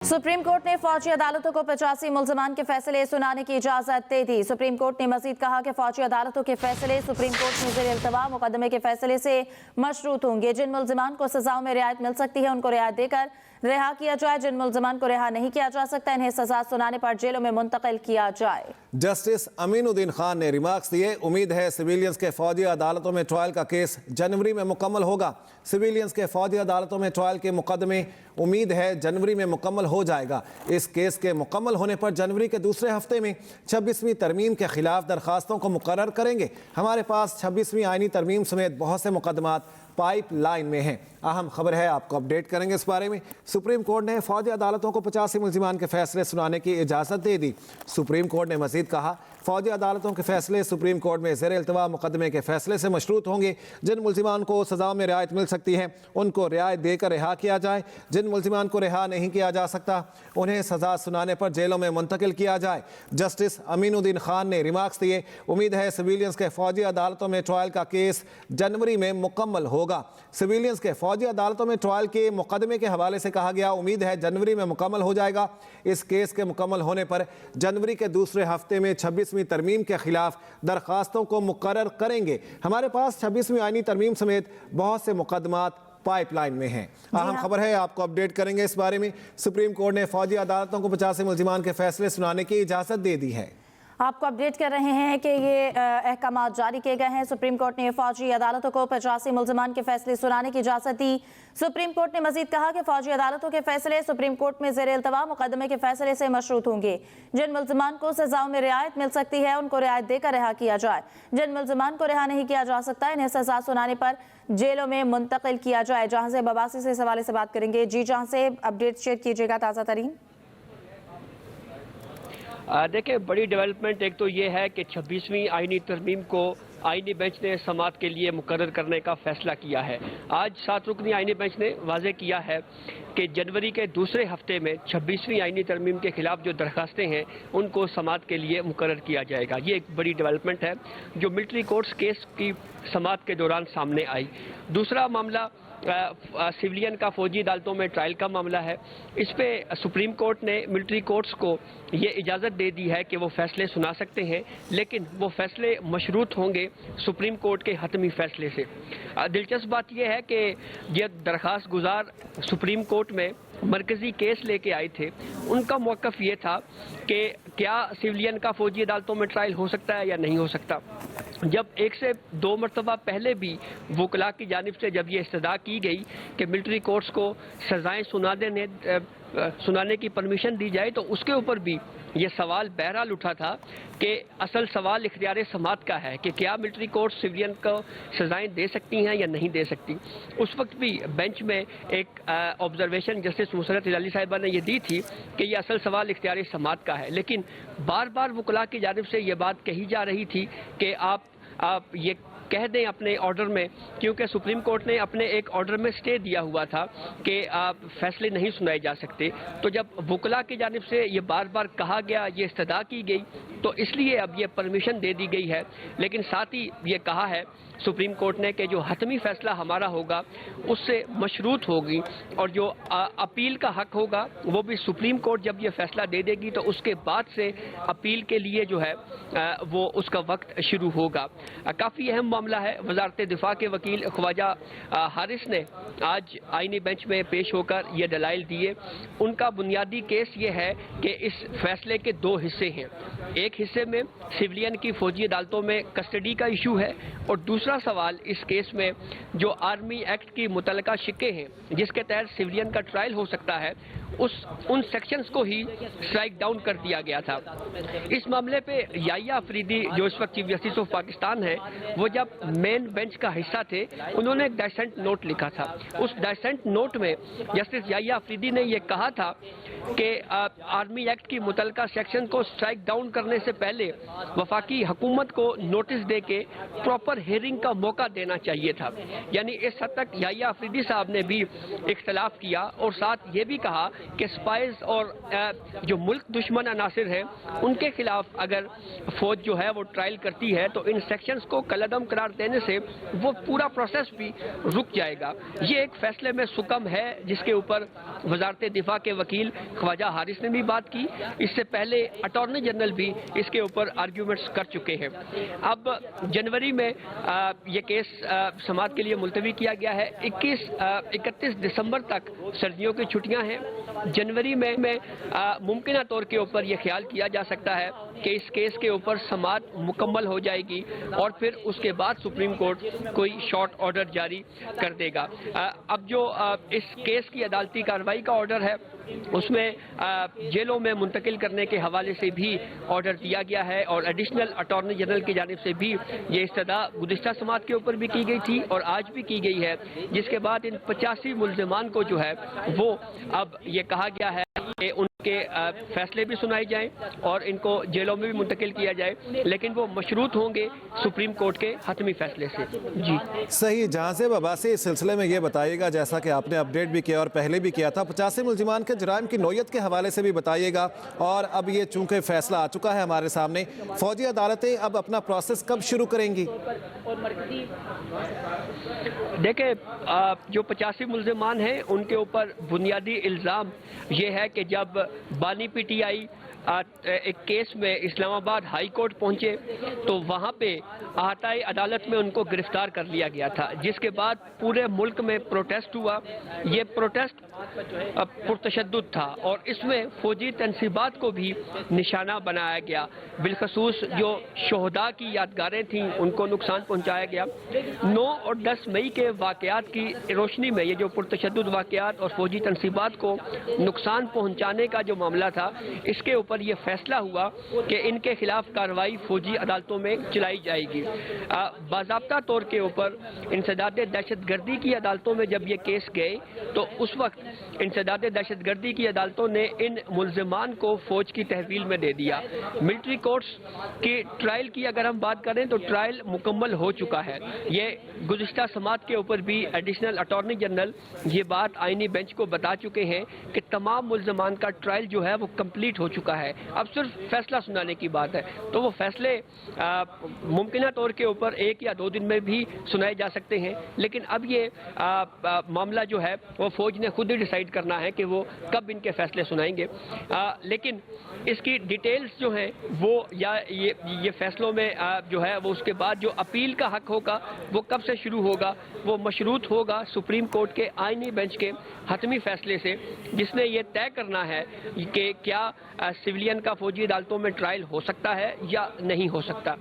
Supreme court ने फौजी अदालतों को 85 मुल्ज़िमान के फैसले सुनाने की इजाज़त दे दी। सुप्रीम कोर्ट ने मजीद कहा कि फौजी अदालतों के फैसले सुप्रीम कोर्ट में ज़ेर इल्तवा मुकदमे के फैसले से मशरूत होंगे। जिन मुल्ज़िमान को सज़ाओं में रियायत मिल सकती है उनको रियायत देकर रिहा किया जाए। जिन मुल्ज़िमान को रिहा नहीं किया जा सकता इन्हें सज़ा सुनाने पर जेलों में मुंतकिल किया जाए। जस्टिस अमीनुद्दीन खान ने रिमार्क्स दिए। उम्मीद है सिविलियंस के फौजी अदालतों में ट्रायल का केस जनवरी में मुकम्मल होगा। सिविलियंस के फौजी अदालतों में ट्रायल के मुकदमे उम्मीद है जनवरी में मुकम्मल हो जाएगा। इस केस के मुकम्मल होने पर जनवरी के दूसरे हफ्ते में 26वीं तरमीम के खिलाफ दरखास्तों को मुकर्रर करेंगे। हमारे पास 26वीं आईनी तरमीम समेत बहुत से मुकदमात पाइप लाइन में हैं। अहम खबर है, आपको अपडेट करेंगे इस बारे में। सुप्रीम कोर्ट ने फौजी अदालतों को 85 मुल्ज़िमान के फैसले सुनाने की इजाज़त दे दी। सुप्रीम कोर्ट ने मजीद कहा, फौजी अदालतों के फैसले सुप्रीम कोर्ट में ज़ेर इल्तवा मुकदमे के फैसले से मशरूत होंगे। जिन मुल्ज़िमान को सज़ा में रियायत मिल सकती है उनको रियायत देकर रिहा किया जाए। जिन मुल्ज़िमान को रिहा नहीं किया जा सकता उन्हें सज़ा सुनाने पर जेलों में मुंतकिल किया जाए। जस्टिस अमीनुद्दीन खान ने रिमार्क्स दिए। उम्मीद है सिविलियंस के फौजी अदालतों में ट्रायल का केस जनवरी में मुकम्मल होगा। सिविलियंस के फौजी अदालतों में ट्रायल के मुकदमे के हवाले से कहा गया, उम्मीद है जनवरी में मुकम्मल हो जाएगा। इस केस के मुकम्मल होने पर जनवरी के दूसरे हफ्ते में 26वीं तरमीम के खिलाफ दरखास्तों को मुकर्रर करेंगे। हमारे पास 26वीं आईनी तरमीम समेत बहुत से मुकदमात पाइपलाइन में हैं। अहम खबर है, आपको अपडेट करेंगे इस बारे में। सुप्रीम कोर्ट ने फौजी अदालतों को 85 मुल्ज़िमान के फैसले सुनाने की इजाज़त दे दी है। आपको अपडेट कर रहे हैं कि ये अहकामात जारी किए गए हैं। सुप्रीम कोर्ट ने फौजी अदालतों को 85 मुल्ज़िमान के फैसले सुनाने की इजाज़त दी। सुप्रीम कोर्ट ने मजीद कहा कि फौजी अदालतों के फैसले सुप्रीम कोर्ट में ज़ेर इल्तवा मुकदमे के फैसले से मशरूत होंगे। जिन मुल्ज़िमान को सज़ाओं में रियायत मिल सकती है उनको रियायत देकर रिहा किया जाए। जिन मुल्ज़िमान को रिहा नहीं किया जा सकता इन्हें सज़ा सुनाने पर जेलों में मुंतकिल किया जाए। जहाँ से बबासी से इस हवाले से बात करेंगे। जी, जहाँ से अपडेट शेयर कीजिएगा ताज़ा तरीन। देखिए, बड़ी डेवलपमेंट एक तो ये है कि 26वीं आईनी तरमीम को आईनी बेंच ने समाअत के लिए मुकर्रर करने का फैसला किया है। आज 7 रुकनी आईनी बेंच ने वाज़ेह किया है कि जनवरी के दूसरे हफ्ते में 26वीं आईनी तरमीम के खिलाफ जो दरखास्तें हैं उनको समाअत के लिए मुकर्रर किया जाएगा। ये एक बड़ी डेवलपमेंट है जो मिलिट्री कोर्ट्स केस की समाअत के दौरान सामने आई। दूसरा मामला सिविलियन का फौजी अदालतों में ट्रायल का मामला है। इस पे सुप्रीम कोर्ट ने मिलिट्री कोर्ट्स को ये इजाज़त दे दी है कि वो फैसले सुना सकते हैं, लेकिन वो फैसले मशरूत होंगे सुप्रीम कोर्ट के हतमी फैसले से। दिलचस्प बात यह है कि ये दरख्वास्त गुजार सुप्रीम कोर्ट में मरकज़ी केस लेके आए थे। उनका मौक़िफ़ ये था कि क्या सिविलियन का फौजी अदालतों में ट्रायल हो सकता है या नहीं हो सकता। जब 1 से 2 मरतबा पहले भी वकला की जानिब से जब ये इस्तदा की गई कि मिलिट्री कोर्ट्स को सज़ाएँ सुनाने की परमिशन दी जाए, तो उसके ऊपर भी ये सवाल बहरहाल उठा था कि असल सवाल इख्तियार समाअत का है कि क्या मिलिट्री कोर्ट सिविलियन को सज़ाएँ दे सकती हैं या नहीं दे सकती। उस वक्त भी बेंच में एक ऑब्जर्वेशन जस्टिस मुसरत हिलाली साहिबा ने ये दी थी कि ये असल सवाल इख्तियार समाअत का है, लेकिन बार बार वकला की जानिब से ये बात कही जा रही थी कि आप ये कह दें अपने ऑर्डर में, क्योंकि सुप्रीम कोर्ट ने अपने एक ऑर्डर में स्टे दिया हुआ था कि आप फैसले नहीं सुनाए जा सकते। तो जब वकला की जानिब से ये बार बार कहा गया, ये इस्तदा की गई, तो इसलिए अब ये परमिशन दे दी गई है। लेकिन साथ ही ये कहा है सुप्रीम कोर्ट ने कि जो हतमी फैसला हमारा होगा उससे मशरूत होगी, और जो अपील का हक होगा वो भी सुप्रीम कोर्ट जब ये फैसला दे देगी तो उसके बाद से अपील के लिए जो है वो उसका वक्त शुरू होगा। काफ़ी अहम मामला है। वज़ारत दिफा के वकील ख्वाजा हारिस ने आज आईनी बेंच में पेश होकर ये दलाइल दिए। उनका बुनियादी केस ये है कि इस फैसले के 2 हिस्से हैं। एक हिस्से में सिविलियन की फौजी अदालतों में कस्टडी का इशू है, और दूसरा सवाल इस केस में जो आर्मी एक्ट की मुतलका शिक्के हैं जिसके तहत सिविलियन का ट्रायल हो सकता है, उन सेक्शंस को ही स्ट्राइक डाउन कर दिया गया था। इस मामले पे याहिया अफरीदी जो इस वक्त चीफ जस्टिस ऑफ पाकिस्तान है, वो जब मेन बेंच का हिस्सा थे उन्होंने एक डाइसेंट नोट लिखा था। उस डाइसेंट नोट में जस्टिस याहिया अफरीदी ने यह कहा था कि आर्मी एक्ट की मुतलका सेक्शन को स्ट्राइक डाउन करने से पहले वफाकी हुकूमत को नोटिस दे के प्रॉपर हेयरिंग کا موقع دینا چاہیے تھا. یعنی اس حد تک یحییٰ آفریدی صاحب نے بھی اختلاف کیا اور ساتھ یہ بھی کہا کہ اسپائز اور جو ملک دشمن عناصر ہیں ان کے خلاف اگر فوج جو ہے وہ ٹرائل کرتی ہے تو ان سیکشنز کو کالعدم قرار دینے سے وہ پورا پروسیس بھی رک جائے گا. یہ ایک فیصلے میں سکم ہے جس کے اوپر وزارت دفاع کے وکیل خواجہ حارث نے بھی بات کی. اس سے پہلے اٹارنی جنرل بھی اس کے اوپر آرگیومنٹس کر چکے ہیں. اب جنوری میں یہ کیس سماعت کے لیے ملتوی کیا گیا ہے. 31 دسمبر تک سردیوں کی چھٹیاں ہیں. جنوری میں ممکنہ طور کے اوپر یہ خیال کیا جا سکتا ہے کہ اس کیس کے اوپر سماعت مکمل ہو جائے گی اور پھر اس کے بعد سپریم کورٹ کوئی شارٹ آرڈر جاری کر دے گا. اب جو اس کیس کی عدالتی کارروائی کا آرڈر ہے اس میں جیلوں میں منتقل کرنے کے حوالے سے بھی آرڈر دیا گیا ہے اور ایڈیشنل اٹارنی جنرل کی جانب سے بھی یہ استدعا گزشتہ سماعت کے اوپر بھی کی گئی تھی اور آج بھی کی گئی ہے, جس کے بعد ان 85 ملزمان کو جو ہے وہ اب یہ کہا گیا ہے کہ ان کے فیصلے بھی سنائے جائیں اور ان کو جیلوں میں بھی منتقل کیا جائے, لیکن وہ مشروط ہوں گے سپریم کورٹ کے حتمی فیصلے سے. جی صحیح. جہاں سے عباسی اس سلسلے میں یہ بتائیے گا, جیسا کہ آپ نے اپڈیٹ بھی کیا اور پہلے بھی کیا تھا, 85 ملزمان کے جرائم کی نوعیت کے حوالے سے بھی بتائیے گا. اور اب یہ چونکہ فیصلہ آ چکا ہے ہمارے سامنے, فوجی عدالتیں اب اپنا پروسیس کب شروع کریں گی؟ دیکھیں, جو 85 ملزمان ہیں ان کے اوپر بنیادی الزام یہ ہے کہ جب بانی پی ٹی آئی ایک کیس میں اسلام آباد ہائی کورٹ پہنچے تو وہاں پہ احاطائی عدالت میں ان کو گرفتار کر لیا گیا تھا, جس کے بعد پورے ملک میں پروٹیسٹ ہوا. یہ پروٹیسٹ پرتشدد تھا اور اس میں فوجی تنصیبات کو بھی نشانہ بنایا گیا. بالخصوص جو شہداء کی یادگاریں تھیں ان کو نقصان پہنچایا گیا. 9 اور 10 مئی کے واقعات کی روشنی میں یہ جو پرتشدد واقعات اور فوجی تنصیبات کو نقصان پہنچانے کا جو معاملہ تھا, اس کے اوپر یہ فیصلہ ہوا کہ ان کے خلاف کارروائی فوجی عدالتوں میں چلائی جائے گی. باضابطہ طور کے اوپر انسداد دہشت گردی کی عدالتوں میں جب یہ کیس گئے تو اس وقت انسداد دہشت گردی کی عدالتوں نے ان ملزمان کو فوج کی تحویل میں دے دیا. ملٹری کورٹس کی ٹرائل کی اگر ہم بات کریں تو ٹرائل مکمل ہو چکا ہے. یہ گزشتہ سماعت کے اوپر بھی ایڈیشنل اٹارنی جنرل یہ بات آئینی بینچ کو بتا چکے ہیں کہ تمام ملزمان کا ٹرائل جو ہے وہ کمپلیٹ ہو چکا ہے. اب صرف فیصلہ سنانے کی بات ہے, تو وہ فیصلے ممکنہ طور کے اوپر 1 یا 2 دن میں بھی سنائے جا سکتے ہیں, لیکن اب یہ معاملہ جو ہے وہ فوج نے خود ہی ڈیسائیڈ کرنا ہے کہ وہ کب ان کے فیصلے سنائیں گے. لیکن اس کی ڈیٹیلز جو ہیں وہ یا یہ فیصلوں میں جو ہے وہ اس کے بعد جو اپیل کا حق ہوگا وہ کب سے شروع ہوگا, وہ مشروط ہوگا سپریم کورٹ کے آئینی بینچ کے حتمی فیصلے سے, جس نے یہ طے کرنا ہے کہ کیا سویلین کا فوجی عدالتوں میں ٹرائل ہو سکتا ہے یا نہیں ہو سکتا.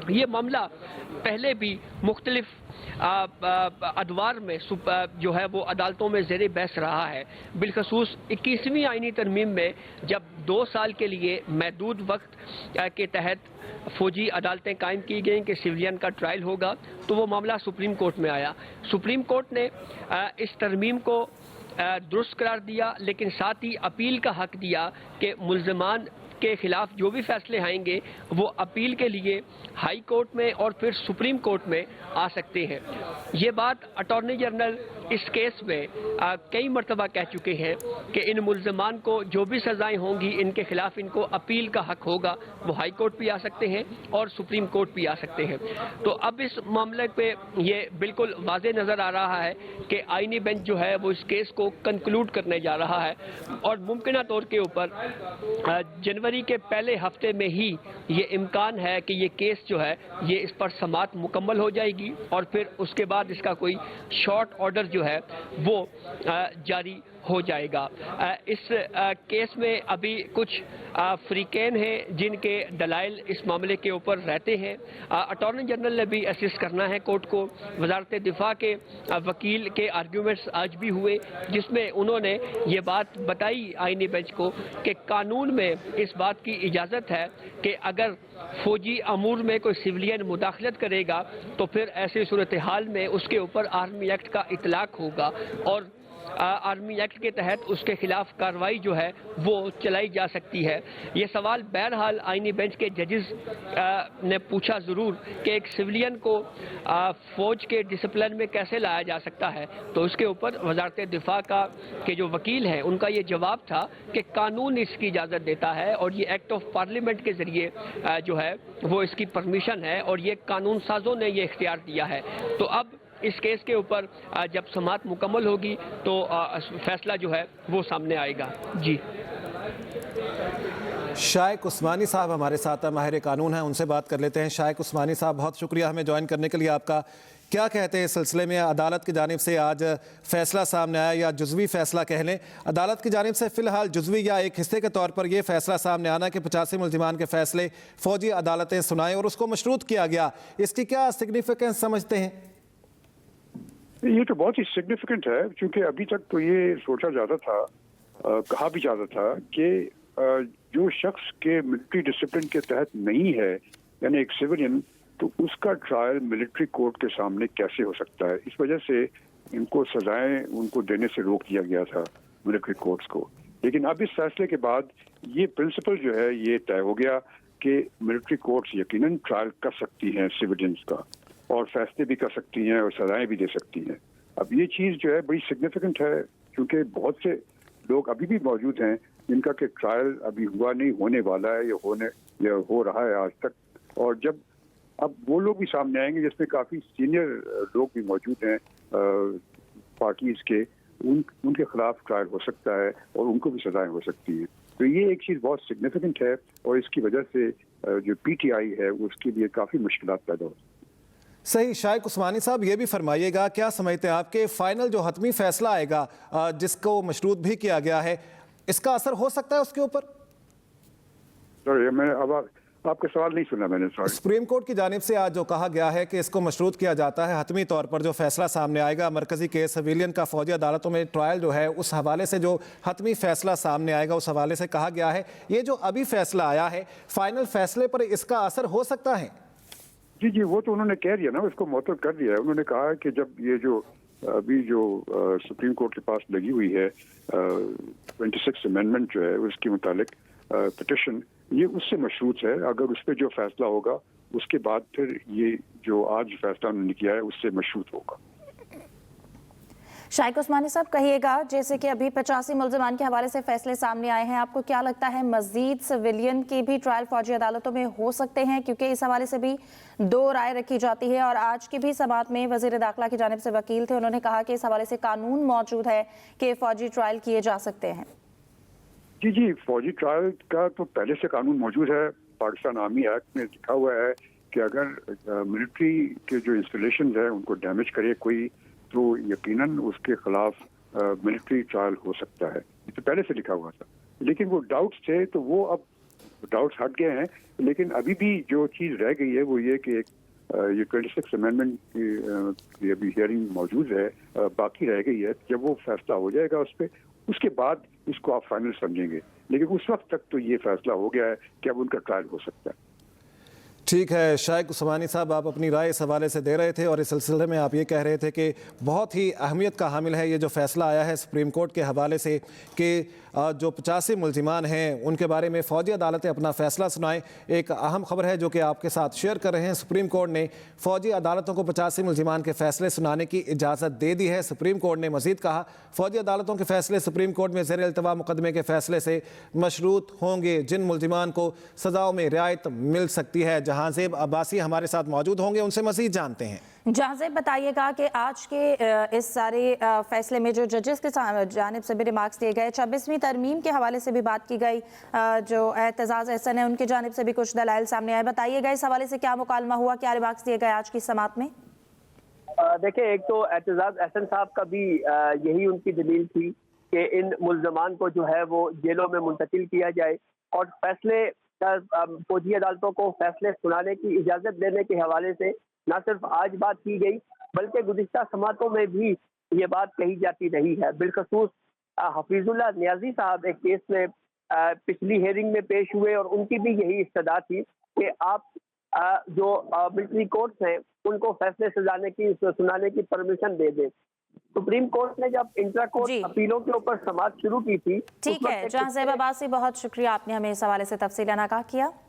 یہ معاملہ پہلے بھی مختلف ادوار میں جو ہے وہ عدالتوں میں زیر بحث رہا ہے. بالخصوص 21ویں آئینی ترمیم میں جب 2 سال کے لیے محدود وقت کے تحت فوجی عدالتیں قائم کی گئیں کہ سویلین کا ٹرائل ہوگا, تو وہ معاملہ سپریم کورٹ میں آیا. سپریم کورٹ نے اس ترمیم کو درست قرار دیا, لیکن ساتھ ہی اپیل کا حق دیا کہ ملزمان کے خلاف جو بھی فیصلے آئیں گے وہ اپیل کے لیے ہائی کورٹ میں اور پھر سپریم کورٹ میں آ سکتے ہیں. یہ بات اٹارنی جنرل اس کیس میں کئی مرتبہ کہہ چکے ہیں کہ ان ملزمان کو جو بھی سزائیں ہوں گی ان کے خلاف ان کو اپیل کا حق ہوگا, وہ ہائی کورٹ بھی آ سکتے ہیں اور سپریم کورٹ بھی آ سکتے ہیں. تو اب اس معاملے پہ یہ بالکل واضح نظر آ رہا ہے کہ آئینی بینچ جو ہے وہ اس کیس کو کنکلوڈ کرنے جا رہا ہے اور ممکنہ طور کے اوپر جنوری کے پہلے ہفتے میں ہی یہ امکان ہے کہ یہ کیس جو ہے یہ اس پر سماعت مکمل ہو جائے گی اور پھر اس کے بعد اس کا کوئی شارٹ آرڈر جو ہے وہ جاری ہو جائے گا. اس کیس میں ابھی کچھ فریقین ہیں جن کے دلائل اس معاملے کے اوپر رہتے ہیں. اٹارنی جنرل نے بھی اسسٹ کرنا ہے کورٹ کو. وزارت دفاع کے وکیل کے آرگیومنٹس آج بھی ہوئے جس میں انہوں نے یہ بات بتائی آئینی بینچ کو کہ قانون میں اس بات کی اجازت ہے کہ اگر فوجی امور میں کوئی سویلین مداخلت کرے گا تو پھر ایسی صورتحال میں اس کے اوپر آرمی ایکٹ کا اطلاق ہوگا اور आर्मी एक्ट के तहत उसके खिलाफ कार्रवाई जो है वो चलाई जा सकती है। ये सवाल बहरहाल आईनी बेंच के जजेस ने पूछा ज़रूर कि एक सिविलियन को फौज के डिसिप्लिन में कैसे लाया जा सकता है, तो उसके ऊपर वजारत दिफा के जो वकील हैं उनका ये जवाब था कि कानून इसकी इजाज़त देता है और ये एक्ट ऑफ पार्लियामेंट के ज़रिए जो है वो इसकी परमिशन है और ये कानून साजों ने ये इख्तियार दिया है। तो अब इस केस के ऊपर जब समाअत मुकम्मल होगी तो फैसला जो है वो सामने आएगा। जी शाइक उस्मानी साहब हमारे साथ माहिर कानून हैं, उनसे बात कर लेते हैं। शाइक उस्मानी साहब, बहुत शुक्रिया हमें ज्वाइन करने के लिए आपका। क्या कहते हैं इस सिलसिले में? अदालत की जानिब से आज फैसला सामने आया, या जुज़वी फैसला कह लें। अदालत की जानिब से फ़िलहाल जुज़वी या एक हिस्से के तौर पर यह फैसला सामने आना कि 85 मुल्ज़िमान के फैसले फ़ौजी अदालतें सुनाएं और उसको मशरूत किया गया, इसकी क्या सिग्निफिकेंस समझते हैं? ये तो बहुत ही सिग्निफिकेंट है, क्योंकि अभी तक तो ये सोचा जाता था, कहा भी जाता था कि जो शख्स के मिलिट्री डिसिप्लिन के तहत नहीं है, यानी एक सिविलियन, तो उसका ट्रायल मिलिट्री कोर्ट के सामने कैसे हो सकता है। इस वजह से इनको सजाएं उनको देने से रोक दिया गया था मिलिट्री कोर्ट्स को। लेकिन अब इस फैसले के बाद ये प्रिंसिपल जो है ये तय हो गया कि मिलिट्री कोर्ट्स यकीनन ट्रायल कर सकती हैं सिविलियंस का, और फैसले भी कर सकती हैं और सजाएं भी दे सकती हैं। अब ये चीज़ जो है बड़ी सिग्निफिकेंट है, क्योंकि बहुत से लोग अभी भी मौजूद हैं जिनका कि ट्रायल अभी हुआ नहीं, होने वाला है या हो रहा है आज तक। और जब अब वो लोग भी सामने आएंगे जिसमें काफ़ी सीनियर लोग भी मौजूद हैं पार्टीज़ के, उनके खिलाफ ट्रायल हो सकता है और उनको भी सजाएं हो सकती हैं। तो ये एक चीज़ बहुत सिग्निफिकेंट है, और इसकी वजह से जो PTI है उसके लिए काफ़ी मुश्किलात पैदा हो। सही। शाइक उस्मानी साहब, ये भी फरमाइएगा, क्या समझते हैं आपके फाइनल जो हतमी फैसला आएगा जिसको मशरूत भी किया गया है, इसका असर हो सकता है उसके ऊपर? सॉरी, मैं अब आपका सवाल नहीं सुना मैंने, सॉरी। सुप्रीम कोर्ट की जानिब से आज जो कहा गया है कि इसको मशरूत किया जाता है, हतमी तौर पर जो फैसला सामने आएगा मरकजी केस सिविलियन का फौजी अदालतों में ट्रायल जो है, उस हवाले से जो हतमी फैसला सामने आएगा उस हवाले से कहा गया है ये जो अभी फैसला आया है, फाइनल फैसले पर इसका असर हो सकता है? जी, वो तो उन्होंने कह दिया ना, उसको मुअत्तल कर दिया है। उन्होंने कहा कि जब ये जो अभी जो सुप्रीम कोर्ट के पास लगी हुई है 26 अमेंडमेंट जो है उसके मुतालिक पिटिशन, ये उससे मशरूत है। अगर उस पर जो फैसला होगा उसके बाद फिर ये जो आज फैसला उन्होंने किया है उससे मशरूत होगा। शाइक उस्मानी साहब, कहिएगा, जैसे कि अभी 85 मुल्ज़िमान के हवाले से फैसले सामने आए हैं, आपको क्या लगता है मजीद सिविलियन के भी ट्रायल फौजी अदालतों में हो सकते हैं? क्योंकि इस हवाले से भी दो राय रखी जाती है, और आज की भी समाअत में वज़ीर दाखिला की जानिब से वकील थे, उन्होंने कहा कि इस हवाले से कानून मौजूद है कि फौजी ट्रायल किए जा सकते हैं। जी, फौजी ट्रायल का तो पहले से कानून मौजूद है। पाकिस्तान आर्मी एक्ट में लिखा हुआ है कि अगर मिलिट्री के जो इंस्टॉलेशन है उनको डैमेज करे कोई, तो यकीनन उसके खिलाफ मिलिट्री ट्रायल हो सकता है। ये तो पहले से लिखा हुआ था, लेकिन वो डाउट्स थे, तो वो अब डाउट्स हट गए हैं। लेकिन अभी भी जो चीज़ रह गई है वो ये कि ये 26 अमेंडमेंट की अभी हियरिंग मौजूद है, बाकी रह गई है। जब वो फैसला हो जाएगा उस पर, उसके बाद इसको आप फाइनल समझेंगे। लेकिन उस वक्त तक तो ये फैसला हो गया है कि अब उनका ट्रायल हो सकता है। ठीक है शाइक उस्मानी साहब, आप अपनी राय इस हवाले से दे रहे थे, और इस सिलसिले में आप ये कह रहे थे कि बहुत ही अहमियत का हामिल है ये जो फैसला आया है सुप्रीम कोर्ट के हवाले से कि जो 85 मुल्ज़िमान हैं उनके बारे में फ़ौजी अदालतें अपना फ़ैसला सुनाएं। एक अहम खबर है जो कि आपके साथ शेयर कर रहे हैं। सुप्रीम कोर्ट ने फ़ौजी अदालतों को 85 मुल्ज़िमान के फ़ैसले सुनाने की इजाज़त दे दी है। सुप्रीम कोर्ट ने मज़ीद कहा, फ़ौजी अदालतों के फ़ैसले सुप्रीम कोर्ट में ज़ेर इल्तवा मुकदमे के फ़ैसले से मशरूत होंगे, जिन मुल्ज़िमान को सज़ाओं में रियायत मिल सकती है। जहांज़ेब अब्बासी हमारे साथ मौजूद होंगे, उनसे मज़ीद जानते हैं। जहांज़ेब, बताइएगा कि आज के इस सारे फैसले में जो जजेस के जानिब से भी रिमार्क्स दिए गए, 26वीं तरमीम के हवाले से भी बात की गई, जो एतजाज़ एहसन है उनकी जानिब से भी कुछ दलाइल सामने आए। बताइएगा इस हवाले से क्या मुकालमा हुआ, क्या रिमार्क्स दिए गए आज की समाअत में? देखिए, एक तो एतजाज़ एहसन साहब का भी यही उनकी दलील थी कि इन मुल्ज़मान को जो है वो जेलों में मुंतकिल किया जाए, और फैसले फौजी अदालतों को फैसले सुनाने की इजाज़त देने के हवाले से न सिर्फ आज बात की गई बल्कि गुज़िश्ता समातों में भी ये बात कही जाती रही है। बिलखसूस हफीजुल्लाह नियाज़ी साहब एक केस में पिछली हेयरिंग में पेश हुए, और उनकी भी यही इस्तदा थी कि आप जो मिलिट्री कोर्ट्स हैं उनको फैसले सुनाने की परमिशन दे दें। सुप्रीम कोर्ट ने जब इंट्रा जी। कोर्ट अपीलों के ऊपर समाअत शुरू की थी, उस ठीक वक्त है एक जहां ज़ेब अब्बासी, बहुत शुक्रिया, आपने हमें इस हवाले से तफसीलन आगाह किया।